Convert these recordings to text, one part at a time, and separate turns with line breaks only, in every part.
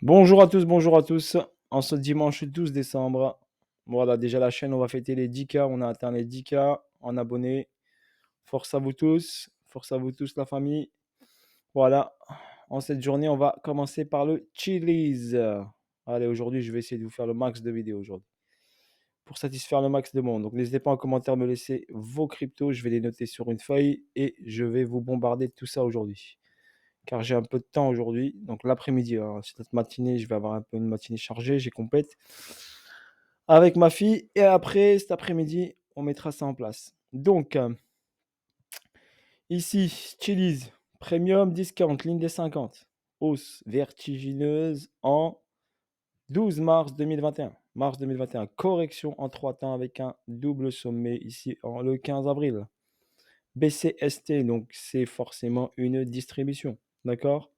Bonjour à tous. En ce dimanche 12 décembre, voilà, déjà la chaîne, on va fêter les 10K. On a atteint les 10K en abonnés. Force à vous tous, la famille. Voilà, en cette journée, on va commencer par le Chili's. Allez, aujourd'hui, je vais essayer de vous faire le max de vidéos aujourd'hui pour satisfaire le max de monde. Donc, n'hésitez pas en commentaire à me laisser vos cryptos. Je vais les noter sur une feuille et je vais vous bombarder de tout ça aujourd'hui car j'ai un peu de temps aujourd'hui. Donc l'après-midi, hein, cette matinée, je vais avoir un peu une matinée chargée, j'ai complète avec ma fille. Et après, cet après-midi, on mettra ça en place. Donc, ici, Chili's, Premium Discount, ligne des 50. Hausse vertigineuse en 12 mars 2021. Mars 2021, correction en 3 temps avec un double sommet ici le 15 avril. BCST, donc c'est forcément une distribution. D'accord.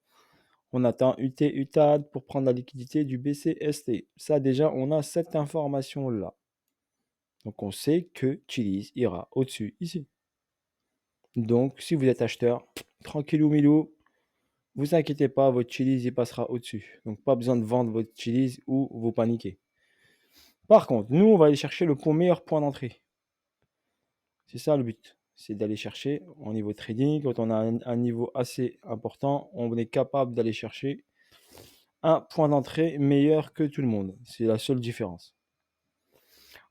On attend UT, UTAD pour prendre la liquidité du BCST. Ça, déjà, on a cette information-là. Donc, on sait que Chili's ira au-dessus ici. Donc, si vous êtes acheteur, tranquillou milou, vous inquiétez pas, votre Chili's il passera au-dessus. Donc, pas besoin de vendre votre Chili's ou vous paniquer. Par contre, nous, on va aller chercher le meilleur point d'entrée. C'est ça le but. C'est d'aller chercher au niveau trading. Quand on a un niveau assez important, on est capable d'aller chercher un point d'entrée meilleur que tout le monde. C'est la seule différence.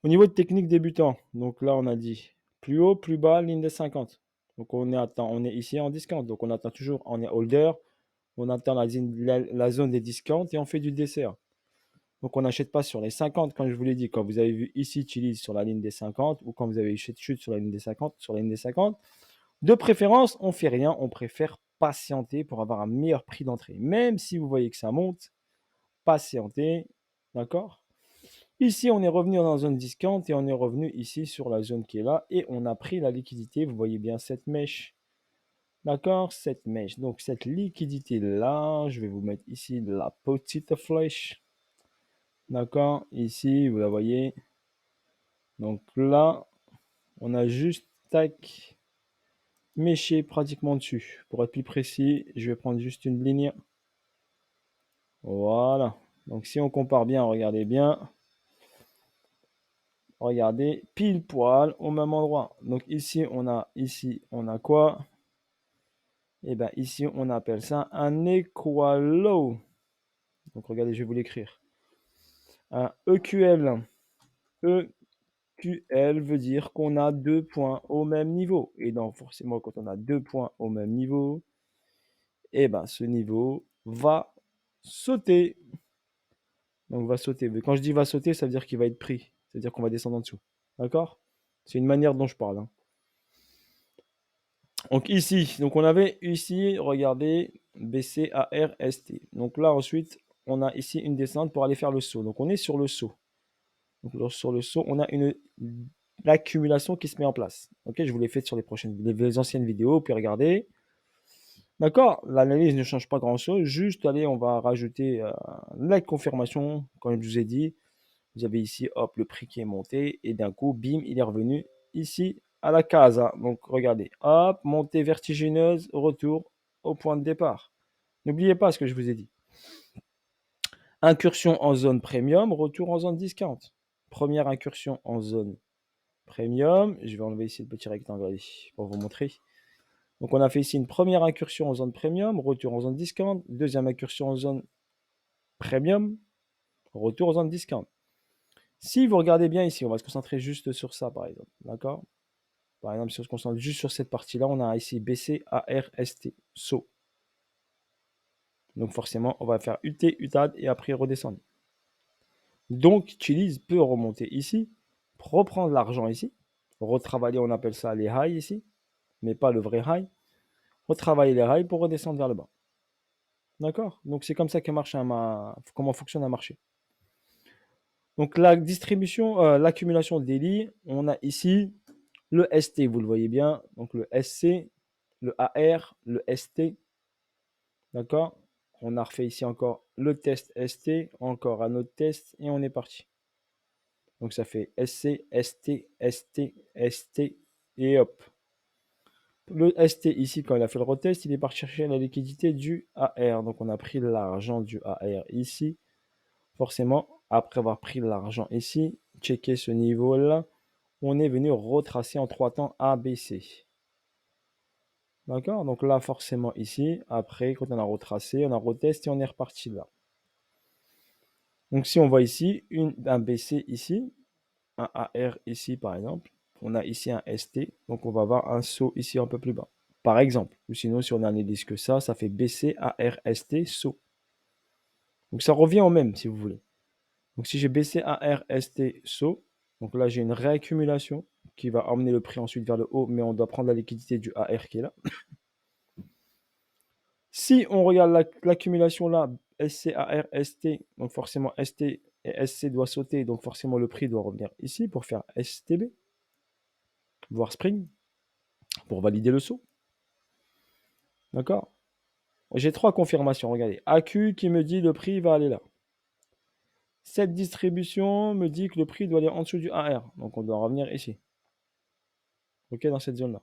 Au niveau de technique débutant, donc là on a dit plus haut, plus bas, ligne des 50. Donc on est ici en discount. Donc on attend toujours, on est holder, on attend la zone des discounts et on fait du DCA. Donc on n'achète pas sur les 50, comme je vous l'ai dit, quand vous avez vu ici utilise sur la ligne des 50 ou quand vous avez chute sur la ligne des 50, sur la ligne des 50. De préférence, on fait rien, on préfère patienter pour avoir un meilleur prix d'entrée. Même si vous voyez que ça monte, patienter, d'accord. Ici, on est revenu dans la zone discount et on est revenu ici sur la zone qui est là et on a pris la liquidité. Vous voyez bien cette mèche. D'accord? Cette mèche. Donc, cette liquidité-là, je vais vous mettre ici de la petite flèche. D'accord? Ici, vous la voyez. Donc là, on a juste, tac, méché pratiquement dessus. Pour être plus précis, je vais prendre juste une ligne. Voilà. Donc, si on compare bien, regardez bien. Regardez, pile poil au même endroit. Donc ici, on a quoi? Eh bien, ici, on appelle ça un equalo. Donc regardez, je vais vous l'écrire. Un EQL. EQL veut dire qu'on a deux points au même niveau. Et donc, forcément, quand on a deux points au même niveau, eh ben, ce niveau va sauter. Donc, va sauter. Mais quand je dis va sauter, ça veut dire qu'il va être pris. C'est-à-dire qu'on va descendre en dessous. D'accord? C'est une manière dont je parle, hein. Donc ici, donc on avait ici, regardez, BCARST. Donc là ensuite, on a ici une descente pour aller faire le saut. Donc on est sur le saut. Donc sur le saut, on a l'accumulation qui se met en place. Ok, je vous l'ai fait sur les anciennes vidéos, puis regardez. D'accord, l'analyse ne change pas grand-chose. Juste, allez, on va rajouter la confirmation, comme je vous ai dit. Vous avez ici, hop, le prix qui est monté et d'un coup, bim, il est revenu ici à la case. Donc, regardez, hop, montée vertigineuse, retour au point de départ. N'oubliez pas ce que je vous ai dit. Incursion en zone premium, retour en zone discount. Première incursion en zone premium. Je vais enlever ici le petit rectangle pour vous montrer. Donc, on a fait ici une première incursion en zone premium, retour en zone discount. Deuxième incursion en zone premium, retour en zone discount. Si vous regardez bien ici, on va se concentrer juste sur ça, par exemple. D'accord? Par exemple, si on se concentre juste sur cette partie-là, on a ici BC, ARST, saut. Donc forcément, on va faire UT, UTAD et après redescendre. Donc, Chili's peut remonter ici, reprendre l'argent ici, retravailler, on appelle ça les highs ici, mais pas le vrai high. Retravailler les highs pour redescendre vers le bas. D'accord? Donc c'est comme ça que marche comment fonctionne un marché. Donc la distribution, l'accumulation des lits, on a ici le ST, vous le voyez bien, donc le SC, le AR, le ST, d'accord? On a refait ici encore le test ST, encore un autre test, et on est parti. Donc ça fait SC, ST, ST, ST, et hop. Le ST ici, quand il a fait le retest, il est parti chercher la liquidité du AR. Donc on a pris l'argent du AR ici. Forcément, après avoir pris l'argent ici, checker ce niveau-là, on est venu retracer en 3 temps ABC. D'accord? Donc là, forcément, ici, après, quand on a retracé, on a retesté et on est reparti là. Donc si on voit ici, un BC ici, un AR ici, par exemple, on a ici un ST, donc on va avoir un saut ici un peu plus bas. Par exemple, ou sinon, si on a un indice que ça fait BC, AR, ST, saut. Donc ça revient au même, si vous voulez. Donc si j'ai BC, AR, ST, saut, donc là, j'ai une réaccumulation qui va emmener le prix ensuite vers le haut, mais on doit prendre la liquidité du AR qui est là. Si on regarde l'accumulation là, SC, AR, ST, donc forcément ST et SC doit sauter, donc forcément le prix doit revenir ici pour faire STB, voire Spring, pour valider le saut. D'accord? J'ai 3 confirmations, regardez. AQ qui me dit le prix va aller là. Cette distribution me dit que le prix doit aller en dessous du AR, donc on doit revenir ici. Ok, dans cette zone-là.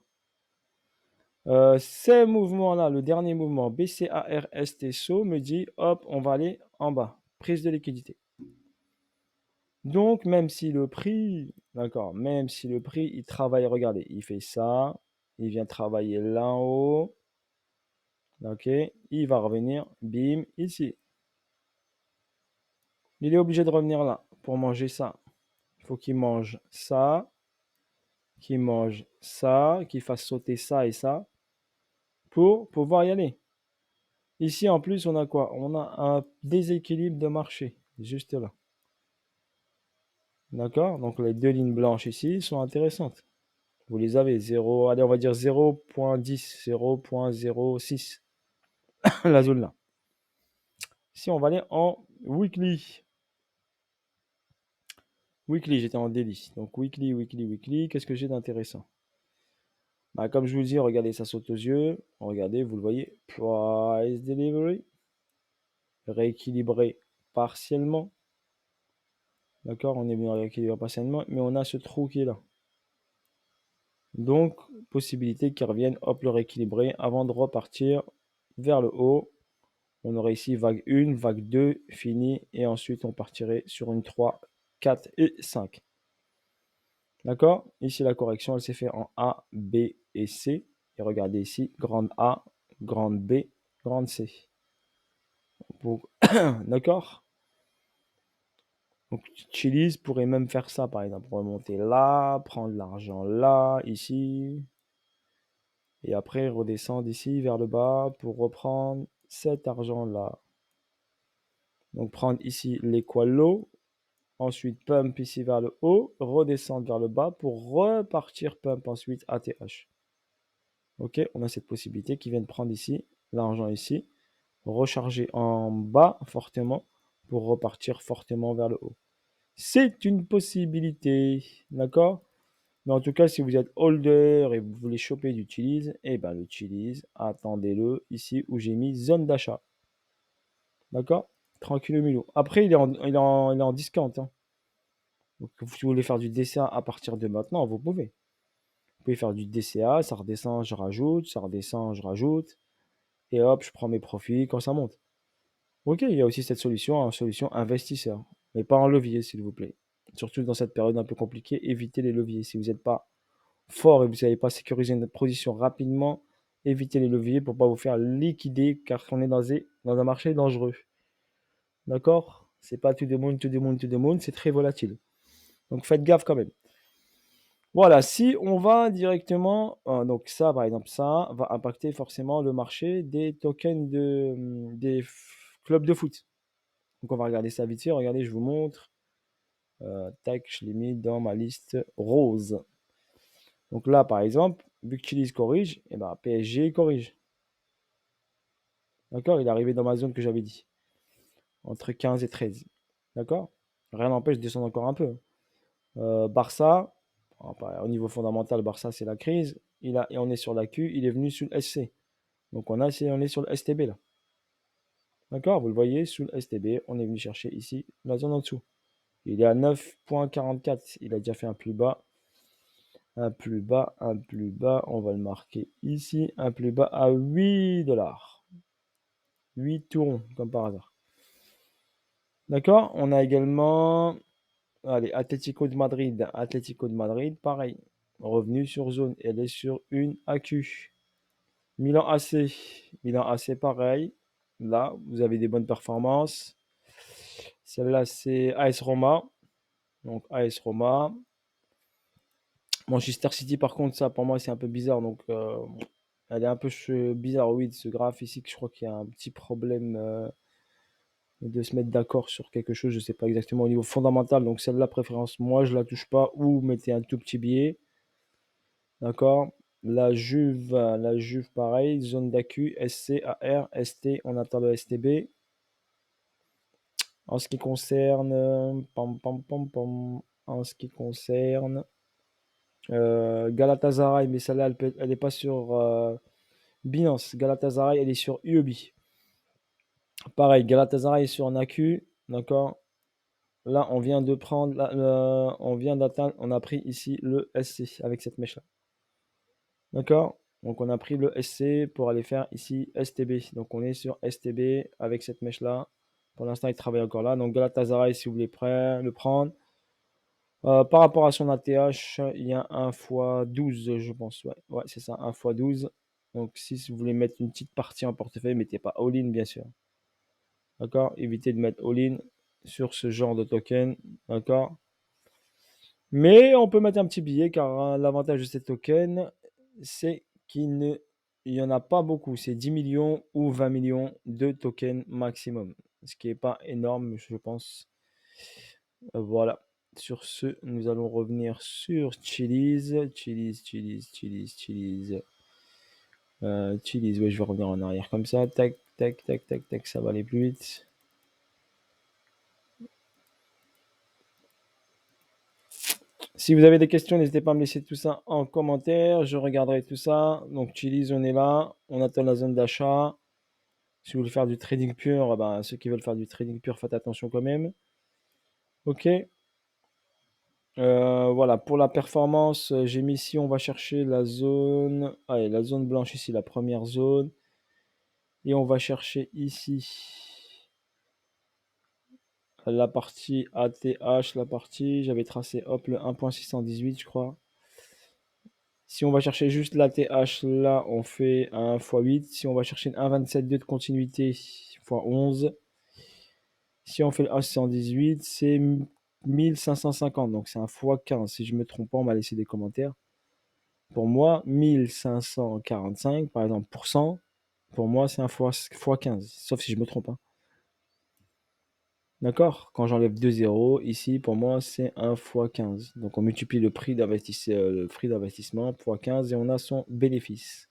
Ces mouvements-là, le dernier mouvement BCARST-SO me dit, hop, on va aller en bas, prise de liquidité. Donc, même si le prix, d'accord, même si le prix, il travaille, regardez, il fait ça, il vient travailler là en haut, ok, il va revenir, bim, ici. Il est obligé de revenir là pour manger ça. Il faut qu'il mange ça, qu'il mange ça, qu'il fasse sauter ça et ça pour pouvoir y aller. Ici, en plus, on a quoi? On a un déséquilibre de marché, juste là. D'accord? Donc, les deux lignes blanches ici sont intéressantes. Vous les avez, 0, allez, on va dire 0.10, 0.06, la zone là. Si on va aller en weekly. Weekly, j'étais en daily. Donc, weekly, qu'est-ce que j'ai d'intéressant? Bah, comme je vous dis, regardez, ça saute aux yeux. Regardez, vous le voyez. Price delivery. Rééquilibré partiellement. D'accord? On est bien rééquilibré partiellement, mais on a ce trou qui est là. Donc, possibilité qu'ils reviennent, hop, le rééquilibrer avant de repartir vers le haut. On aurait ici vague 1, vague 2, fini, et ensuite on partirait sur une 3, 4 et 5. D'accord? Ici, la correction, elle s'est faite en A, B et C. Et regardez ici, grande A, grande B, grande C. D'accord? Donc, Chili's pourrait même faire ça, par exemple. Remonter là, prendre l'argent là, ici. Et après, redescendre ici vers le bas pour reprendre cet argent-là. Donc, prendre ici l'équal low. Ensuite, pump ici vers le haut. Redescendre vers le bas pour repartir pump ensuite ATH. Ok, on a cette possibilité qui vient de prendre ici l'argent ici. Recharger en bas fortement pour repartir fortement vers le haut. C'est une possibilité. D'accord? Mais en tout cas, si vous êtes holder et vous voulez choper du Chili's, eh ben le Chili's, attendez-le ici où j'ai mis zone d'achat. D'accord? Tranquille Milo. Après, il est en discount. Hein. Donc, si vous voulez faire du DCA à partir de maintenant, vous pouvez. Vous pouvez faire du DCA, ça redescend, je rajoute, ça redescend, je rajoute. Et hop, je prends mes profits quand ça monte. Ok, il y a aussi cette solution, une solution investisseur. Mais pas en levier, s'il vous plaît. Surtout dans cette période un peu compliquée, évitez les leviers. Si vous n'êtes pas fort et vous ne savez pas sécuriser une position rapidement, évitez les leviers pour ne pas vous faire liquider car on est dans un marché dangereux. D'accord? C'est pas to the moon, to the moon, to the moon, c'est très volatile. Donc faites gaffe quand même. Voilà, si on va directement, donc ça par exemple, ça va impacter forcément le marché des tokens des clubs de foot. Donc on va regarder ça vite fait, regardez, je vous montre. Tac, je l'ai mis dans ma liste rose. Donc là, par exemple, vu que Chili's corrige, et ben PSG corrige. D'accord? Il est arrivé dans ma zone que j'avais dit. Entre 15 et 13. D'accord? Rien n'empêche de descendre encore un peu. Barça, au niveau fondamental, Barça, c'est la crise. Et on est sur la Q, il est venu sous le SC. Donc on est sur le STB là. D'accord? Vous le voyez, sous le STB, on est venu chercher ici la zone en dessous. Il est à 9.44. Il a déjà fait un plus bas. Un plus bas, on va le marquer ici, un plus bas à 8 $. 8 tout rond, comme par hasard. D'accord? On a également, allez, Atlético de Madrid. Atlético de Madrid, pareil. Revenu sur zone. Elle est sur une AQ. Milan AC. Milan AC, pareil. Là, vous avez des bonnes performances. Celle-là, c'est AS Roma. Donc, AS Roma. Manchester City, par contre, ça, pour moi, c'est un peu bizarre. Donc, elle est un peu bizarre, oui, de ce graphe ici, que je crois qu'il y a un petit problème de se mettre d'accord sur quelque chose. Je ne sais pas exactement au niveau fondamental. Donc, celle-là, préférence, moi, je la touche pas. Ou mettez un tout petit billet. D'accord? La Juve, pareil. Zone d'AQ, SC, AR, ST. On attend le STB. En ce qui concerne, en ce qui concerne Galatasaray, mais celle-là, elle n'est pas sur Binance. Galatasaray, elle est sur UEB. Pareil, Galatasaray est sur un AQ, d'accord. Là, on vient de prendre, on vient d'atteindre, on a pris ici le SC avec cette mèche-là, d'accord. Donc, on a pris le SC pour aller faire ici STB. Donc, on est sur STB avec cette mèche-là. Pour l'instant, il travaille encore là. Donc, Galatasaray, si vous voulez le prendre. Par rapport à son ATH, il y a 1 fois 12, je pense. Ouais, ouais, c'est ça, 1 fois 12. Donc, si vous voulez mettre une petite partie en portefeuille, mettez pas all-in, bien sûr. D'accord? Évitez de mettre all-in sur ce genre de token. D'accord? Mais on peut mettre un petit billet car l'avantage de ces tokens, c'est qu'il n'y en a pas beaucoup. C'est 10 millions ou 20 millions de tokens maximum. Ce qui n'est pas énorme, je pense. Voilà. Sur ce, nous allons revenir sur Chiliz. Chiliz, ouais, je vais revenir en arrière comme ça. Tac, tac, tac, tac, tac, ça va aller plus vite. Si vous avez des questions, n'hésitez pas à me laisser tout ça en commentaire. Je regarderai tout ça. Donc, Chiliz, on est là. On attend la zone d'achat. Si vous voulez faire du trading pur, eh ben, ceux qui veulent faire du trading pur, faites attention quand même. Ok. Voilà, pour la performance, j'ai mis ici, on va chercher la zone. Allez, la zone blanche ici, la première zone. Et on va chercher ici la partie ATH, la partie, j'avais tracé, hop, le 1.618, je crois. Si on va chercher juste l'ATH, là, on fait un x8. Si on va chercher un 1.27.2 de continuité, x11. Si on fait le H118, c'est 1550. Donc c'est un x15. Si je ne me trompe pas, on m'a laissé des commentaires. Pour moi, 1545, par exemple, pour moi, c'est un x15. Sauf si je me trompe, hein. D'accord? Quand j'enlève 2 zéros, ici, pour moi, c'est un x15. Donc on multiplie le prix d'investissement x 15 et on a son bénéfice.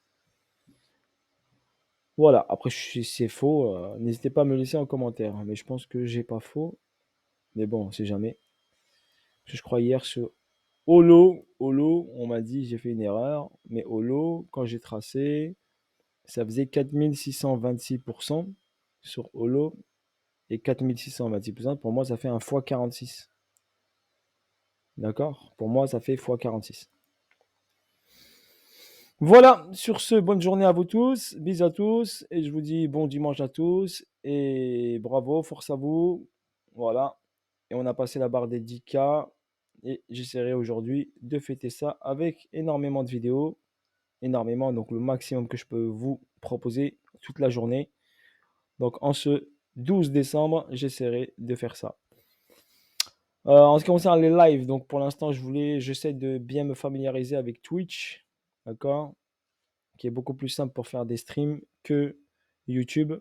Voilà, après, si c'est faux, n'hésitez pas à me laisser en commentaire. Mais je pense que j'ai pas faux. Mais bon, on sait jamais. Parce que je crois hier sur Holo, on m'a dit j'ai fait une erreur. Mais Holo, quand j'ai tracé, ça faisait 4626% sur Holo. Et 4626%, pour moi, ça fait un x46. D'accord? Pour moi, ça fait x46. Voilà, sur ce, bonne journée à vous tous. Bisous à tous. Et je vous dis bon dimanche à tous. Et bravo, force à vous. Voilà. Et on a passé la barre des 10K. Et j'essaierai aujourd'hui de fêter ça avec énormément de vidéos. Énormément, donc le maximum que je peux vous proposer toute la journée. Donc en ce 12 décembre, j'essaierai de faire ça. En ce qui concerne les lives, donc pour l'instant, j'essaie de bien me familiariser avec Twitch, d'accord, qui est beaucoup plus simple pour faire des streams que YouTube.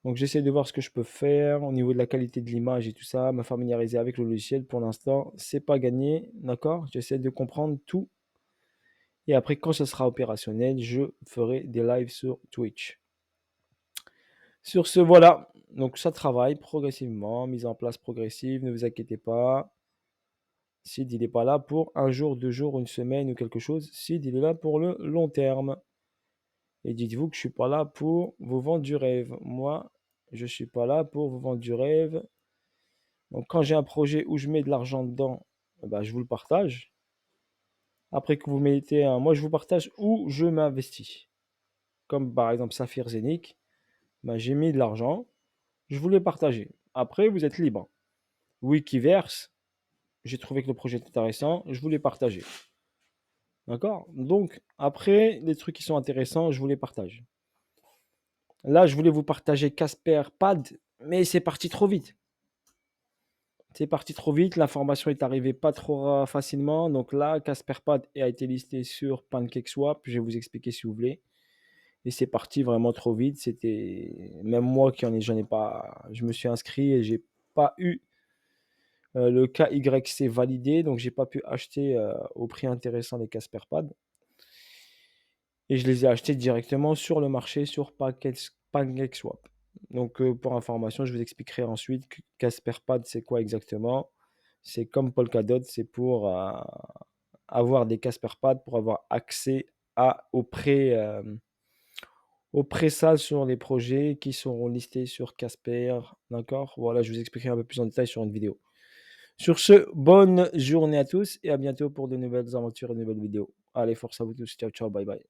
Donc j'essaie de voir ce que je peux faire au niveau de la qualité de l'image et tout ça, me familiariser avec le logiciel. Pour l'instant, c'est pas gagné, d'accord. J'essaie de comprendre tout. Et après, quand ce sera opérationnel, je ferai des lives sur Twitch. Sur ce, voilà. Donc ça travaille progressivement, mise en place progressive, ne vous inquiétez pas. Sid, il n'est pas là pour un jour, 2 jours, une semaine ou quelque chose. Sid, il est là pour le long terme. Et dites-vous que je ne suis pas là pour vous vendre du rêve. Moi, je ne suis pas là pour vous vendre du rêve. Donc, quand j'ai un projet où je mets de l'argent dedans, bah, je vous le partage. Après que vous mettez moi, je vous partage où je m'investis. Comme par exemple Saphir Zenic, ben, j'ai mis de l'argent, je voulais partager. Après, vous êtes libre. Wikiverse, j'ai trouvé que le projet était intéressant, je voulais partager. D'accord? Donc, après, les trucs qui sont intéressants, je vous les partage. Là, je voulais vous partager Casper Pad, mais c'est parti trop vite. C'est parti trop vite, l'information est arrivée pas trop facilement. Donc là, Casper Pad a été listé sur PancakeSwap. Je vais vous expliquer si vous voulez. Et c'est parti vraiment trop vite. C'était même moi j'en ai pas. Je me suis inscrit et j'ai pas eu le KYC validé, donc j'ai pas pu acheter au prix intéressant les Casper Pad. Et je les ai achetés directement sur le marché sur PancakeSwap. Donc pour information, je vous expliquerai ensuite que Casperpad, c'est quoi exactement. C'est comme Polkadot, c'est pour avoir des Casperpad, pour avoir accès aux pré-sales sur les projets qui seront listés sur Casper. D'accord? Voilà, je vous expliquerai un peu plus en détail sur une vidéo. Sur ce, bonne journée à tous et à bientôt pour de nouvelles aventures et de nouvelles vidéos. Allez, force à vous tous. Ciao, ciao, bye bye.